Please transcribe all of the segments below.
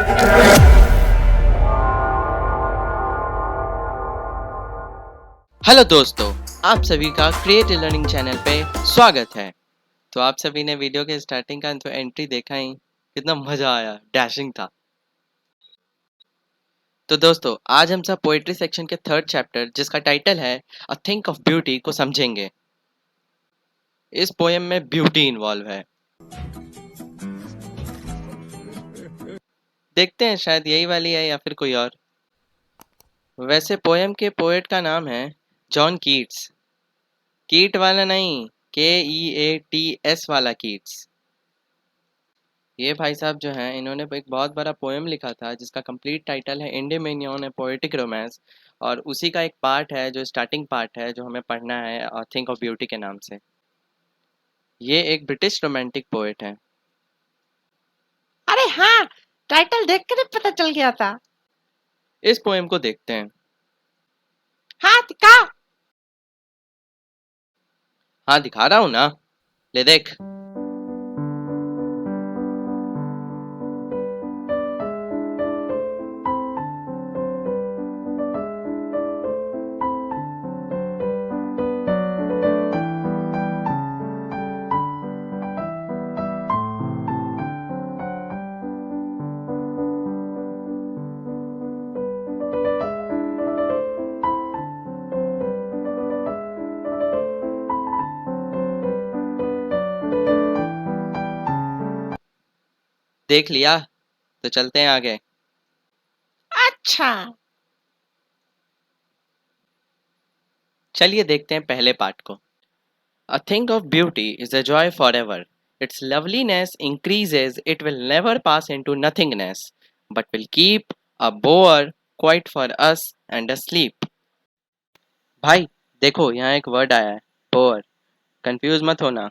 Hello दोस्तों, आप सभी का क्रिएटिव लर्निंग चैनल पे स्वागत है। तो आप सभी ने वीडियो के स्टार्टिंग का तो एंट्री देखा ही, कितना मजा आया, डैशिंग था। तो दोस्तों, आज हम सब पोएट्री सेक्शन के थर्ड चैप्टर जिसका टाइटल है अ थिंक ऑफ ब्यूटी को समझेंगे। इस पोएम में ब्यूटी इन्वॉल्व है। देखते हैं शायद यही वाली है या फिर कोई और। वैसे पोएम के पोएट का नाम है जॉन कीट्स। कीट वाला नहीं, KEATS वाला कीट्स। ये भाई साहब जो हैं इन्होंने एक बहुत बड़ा पोएम लिखा था जिसका कंप्लीट टाइटल है इंडिमेनियन ए पोएटिक रोमांस, और उसी का एक पार्ट है जो स्टार्टिंग पार्ट है जो हमें पढ़ना है थिंक ऑफ ब्यूटी के नाम से। ये एक ब्रिटिश रोमांटिक पोएट है। अरे हाँ, टाइटल देख कर ही पता चल गया था। इस पोएम को देखते हैं। हाँ दिखा। हाँ दिखा रहा हूँ ना, ले देख। देख लिया तो चलते हैं आगे। अच्छा, चलिए देखते हैं पहले पार्ट को। A thing of beauty is a joy forever. Its loveliness increases, it will never pass into nothingness, but will keep a bower quiet for us and asleep. भाई देखो यहाँ एक वर्ड आया है, बोअर। कंफ्यूज मत होना।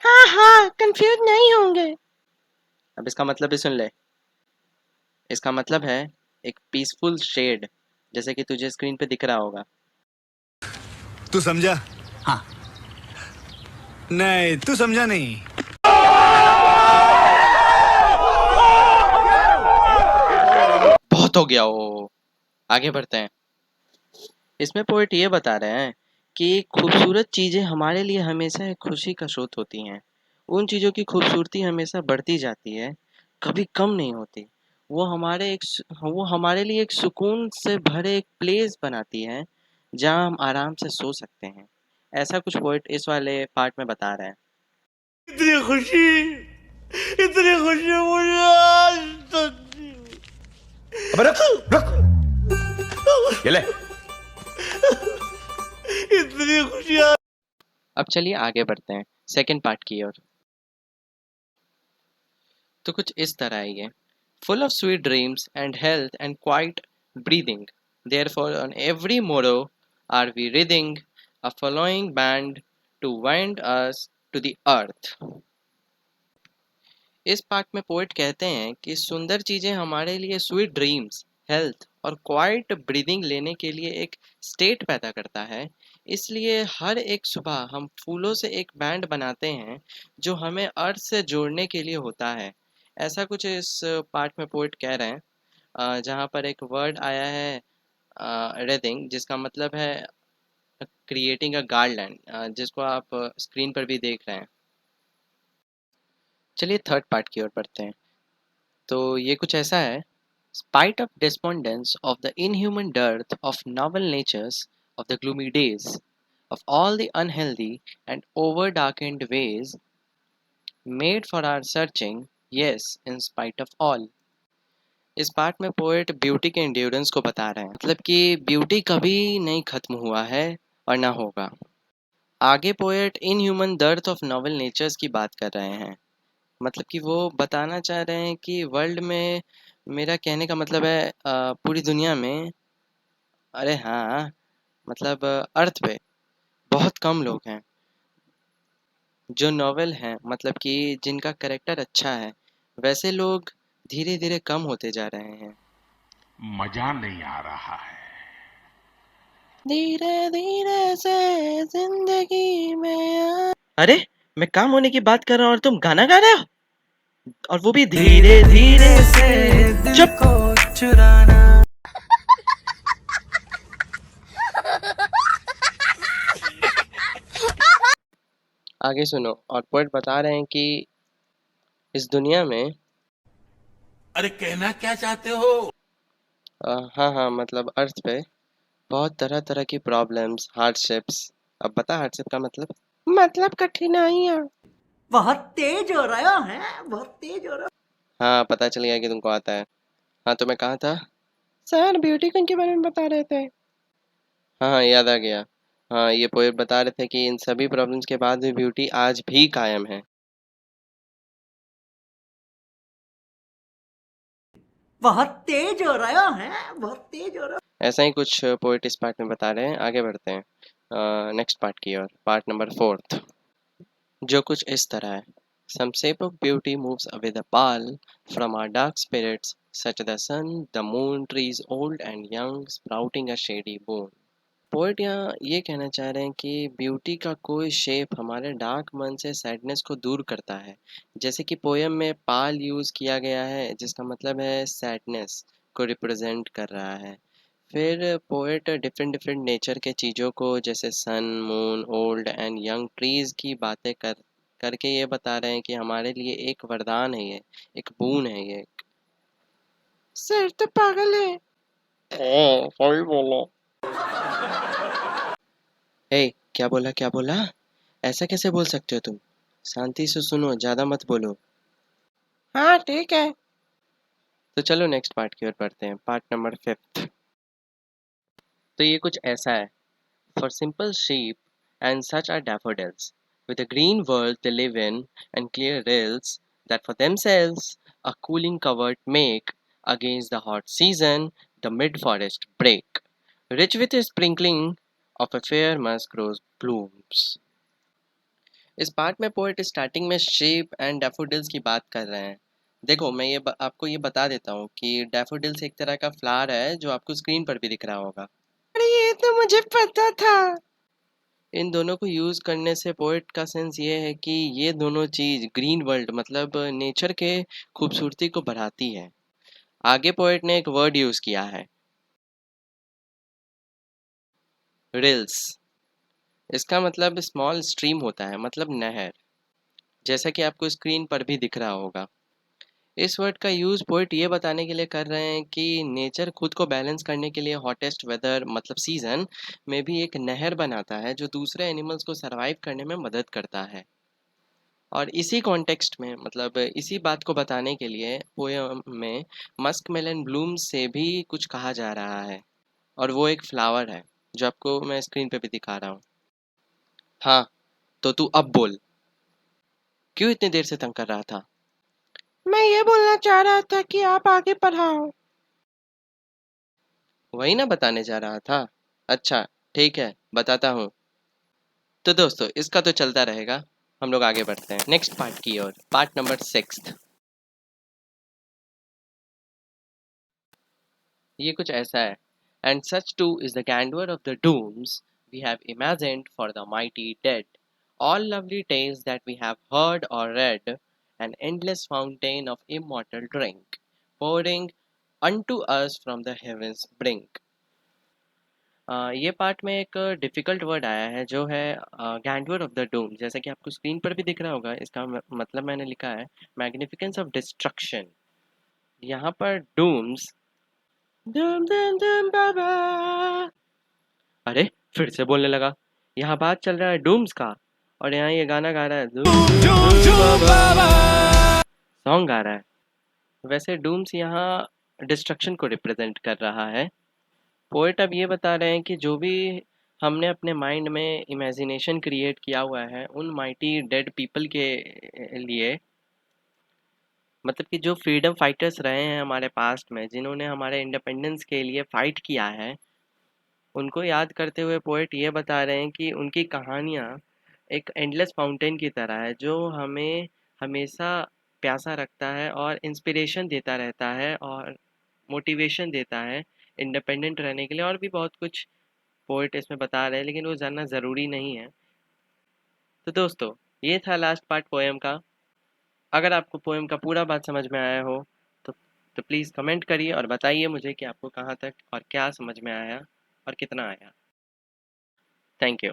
हाँ हाँ, कंफ्यूज नहीं होंगे। अब इसका मतलब भी सुन ले। इसका मतलब है एक पीसफुल शेड, जैसे कि तुझे स्क्रीन पे दिख रहा होगा। तू समझा? हाँ। नहीं, तू समझा नहीं। बहुत हो गया वो, आगे बढ़ते हैं। इसमें पोएट ये बता रहे हैं कि खूबसूरत चीज़ें हमारे लिए हमेशा एक खुशी का स्रोत होती हैं। उन चीज़ों की खूबसूरती हमेशा बढ़ती जाती है, कभी कम नहीं होती। वो हमारे लिए एक सुकून से भरे एक प्लेस बनाती है जहाँ हम आराम से सो सकते हैं। ऐसा कुछ पोएट इस वाले पार्ट में बता रहे हैं। इतनी खुशी, इतनी खुशी मुझे आज तक नहीं हुई। अबे रुक, रुक। ये ले। इतनी खुशी अब चलिए आगे बढ़ते हैं सेकंड पार्ट की ओर। तो कुछ इस तरह है ये। Full of sweet dreams and health and quiet breathing. Therefore, on every morrow are we wreathing a following band to wind us to the earth. इस पार्ट में पोएट कहते हैं कि सुंदर चीजें हमारे लिए स्वीट ड्रीम्स, हेल्थ और क्वाइट ब्रीदिंग लेने के लिए एक स्टेट पैदा करता है। इसलिए हर एक सुबह हम फूलों से एक बैंड बनाते हैं जो हमें अर्थ से जोड़ने के लिए होता है। ऐसा कुछ इस पार्ट में पोएट कह रहे हैं। जहाँ पर एक वर्ड आया है रेदिंग, जिसका मतलब है क्रिएटिंग अ गार्डलैंड, जिसको आप स्क्रीन पर भी देख रहे हैं। चलिए थर्ड पार्ट की ओर बढ़ते हैं। तो ये कुछ ऐसा है। Spite of despondence of the inhuman dearth of novel natures, of the gloomy days, of all the unhealthy and over-darkened ways made for our searching, yes, in spite of all. इस part में poet beauty के endurance को बता रहे हैं, मतलब कि beauty कभी नहीं खत्म हुआ है और ना होगा। आगे poet in human dearth of novel natures की बात कर रहे हैं, मतलब कि वो बताना चाह रहे हैं कि वर्ल्ड में, मेरा कहने का मतलब है पूरी दुनिया में, अरे हाँ, मतलब अर्थ पे बहुत कम लोग हैं जो नॉवल हैं, मतलब कि जिनका करेक्टर अच्छा है। वैसे लोग धीरे धीरे कम होते जा रहे हैं। मजा नहीं आ रहा है। धीरे धीरे से जिंदगी में अरे मैं काम होने की बात कर रहा हूँ और तुम गाना गा रहे हो। और वो भी धीरे धीरे से। चुप। आगे सुनो। और पोएट बता रहे हैं कि इस दुनिया में अरे कहना क्या चाहते हो? हाँ हाँ, मतलब अर्थ पे बहुत तरह तरह की प्रॉब्लम्स, हार्डशिप्स। अब बता हार्डशिप का मतलब? मतलब कठिनाइयाँ। बहुत तेज हो रहा है, बहुत तेज हो रहा। हाँ, पता चल गया कि तुमको आता है। हाँ, तो मैं कहाँ था? सर ब्यूटी क्वीन के बारे में बता रहे थे। हाँ हाँ, याद आ गया। हाँ, ये पोएट बता रहे थे कि इन सभी प्रॉब्लम्स के बाद भी ब्यूटी आज भी कायम है। बहुत तेज हो रहा है, बहुत तेज हो रहा। ऐसा ही कुछ पोएट इस पार्ट में बता रहे हैं। आगे बढ़ते हैं नेक्स्ट पार्ट की ओर, पार्ट नंबर 4, जो कुछ इस तरह है। Some shape of beauty moves away the pall from our dark spirits, such the sun, the moon, trees old and young, sprouting a shady boon. Poet यहाँ ये कहना चाह रहे हैं कि ब्यूटी का कोई शेप हमारे डार्क मन से सैडनेस को दूर करता है। जैसे कि पोयम में पाल यूज़ किया गया है, जिसका मतलब है सैडनेस को रिप्रेजेंट कर रहा है। फिर पोएट डिफरेंट डिफरेंट नेचर के चीज़ों को, जैसे sun, moon, old and young trees की बातें करके ये बता रहे हैं कि हमारे लिए एक वरदान है ये, एक बून है ये। सर तो पागल है। सॉरी बोलो। ए, क्या बोला क्या बोला? ऐसा कैसे बोल सकते हो तुम? शांति से सुनो, ज़्यादा मत बोलो। हाँ ठीक है। तो चलो नेक्स्ट पार्ट की ओर बढ़ते हैं, पार्ट नंबर 5। तो ये कुछ ऐसा है। For simple sheep and such are daffodils, with a green world they live in, and clear rills that for themselves a cooling covert make against the hot season the mid-forest break, rich with a sprinkling of a fair musk rose blooms. इस part में poet starting में shape and daffodils की बात कर रहे हैं। देखो, मैं आपको ये बता देता हूँ कि डैफोडिल्स एक तरह का फ्लावर है जो आपको स्क्रीन पर भी दिख रहा होगा। अरे ये तो मुझे पता था। इन दोनों को यूज़ करने से पोएट का सेंस ये है कि ये दोनों चीज़ ग्रीन वर्ल्ड मतलब नेचर के खूबसूरती को बढ़ाती है। आगे पोएट ने एक वर्ड यूज़ किया है, रिल्स। इसका मतलब स्मॉल स्ट्रीम होता है, मतलब नहर, जैसा कि आपको स्क्रीन पर भी दिख रहा होगा। इस वर्ड का यूज़ पोएट ये बताने के लिए कर रहे हैं कि नेचर खुद को बैलेंस करने के लिए हॉटेस्ट वेदर मतलब सीज़न में भी एक नहर बनाता है, जो दूसरे एनिमल्स को सरवाइव करने में मदद करता है। और इसी कॉन्टेक्स्ट में, मतलब इसी बात को बताने के लिए पोयम में मस्क मेलन ब्लूम से भी कुछ कहा जा रहा है, और वो एक फ्लावर है जो आपको मैं स्क्रीन पे भी दिखा रहा हूँ। हाँ, तो तू अब बोल, क्यों इतनी देर से तंग कर रहा था? मैं ये बोलना चाह रहा था कि आप आगे पढ़ाओ। वही ना बताने जा रहा था। अच्छा, ठीक है, बताता हूँ। तो दोस्तों, इसका तो चलता रहेगा। हम लोग आगे बढ़ते हैं नेक्स्ट पार्ट की ओर, पार्ट नंबर 6। ये कुछ ऐसा है। And such too is the candor of the dooms we have imagined for the mighty dead. All lovely tales that we have heard or read, an endless fountain of immortal drink, pouring unto us from the heavens brink. ये part में एक difficult word आया है जो है grandeur of the doom, जैसा कि आपको स्क्रीन पर भी दिख रहा होगा। इसका मतलब मैंने लिखा है मैग्निफिकेंस ऑफ डिस्ट्रक्शन। यहाँ पर डूम्स, धूम धूम धूम बाबा। अरे, फिर से बोलने लगा। यहाँ बात चल रहा है डूम्स का, और यहाँ ये गाना गा रहा है धूम धूम धूम बाबा, सॉन्ग गा रहा है। वैसे डूम्स यहाँ डिस्ट्रक्शन को रिप्रेजेंट कर रहा है। पोएट अब ये बता रहे हैं कि जो भी हमने अपने माइंड में इमेजिनेशन क्रिएट किया हुआ है उन माइटी डेड पीपल के लिए, मतलब कि जो फ्रीडम फाइटर्स रहे हैं हमारे पास्ट में, जिन्होंने हमारे इंडिपेंडेंस के लिए फाइट किया है, उनको याद करते हुए पोएट ये बता रहे हैं कि उनकी कहानियाँ एक एंडलेस फाउंटेन की तरह है, जो हमें हमेशा प्यासा रखता है और इंस्पिरेशन देता रहता है और मोटिवेशन देता है इंडिपेंडेंट रहने के लिए। और भी बहुत कुछ पोएट इसमें बता रहे हैं, लेकिन वो जानना ज़रूरी नहीं है। तो दोस्तों, ये था लास्ट पार्ट पोएम का। अगर आपको पोएम का पूरा बात समझ में आया हो तो प्लीज़ कमेंट करिए और बताइए मुझे कि आपको कहाँ तक और क्या समझ में आया और कितना आया। Thank you.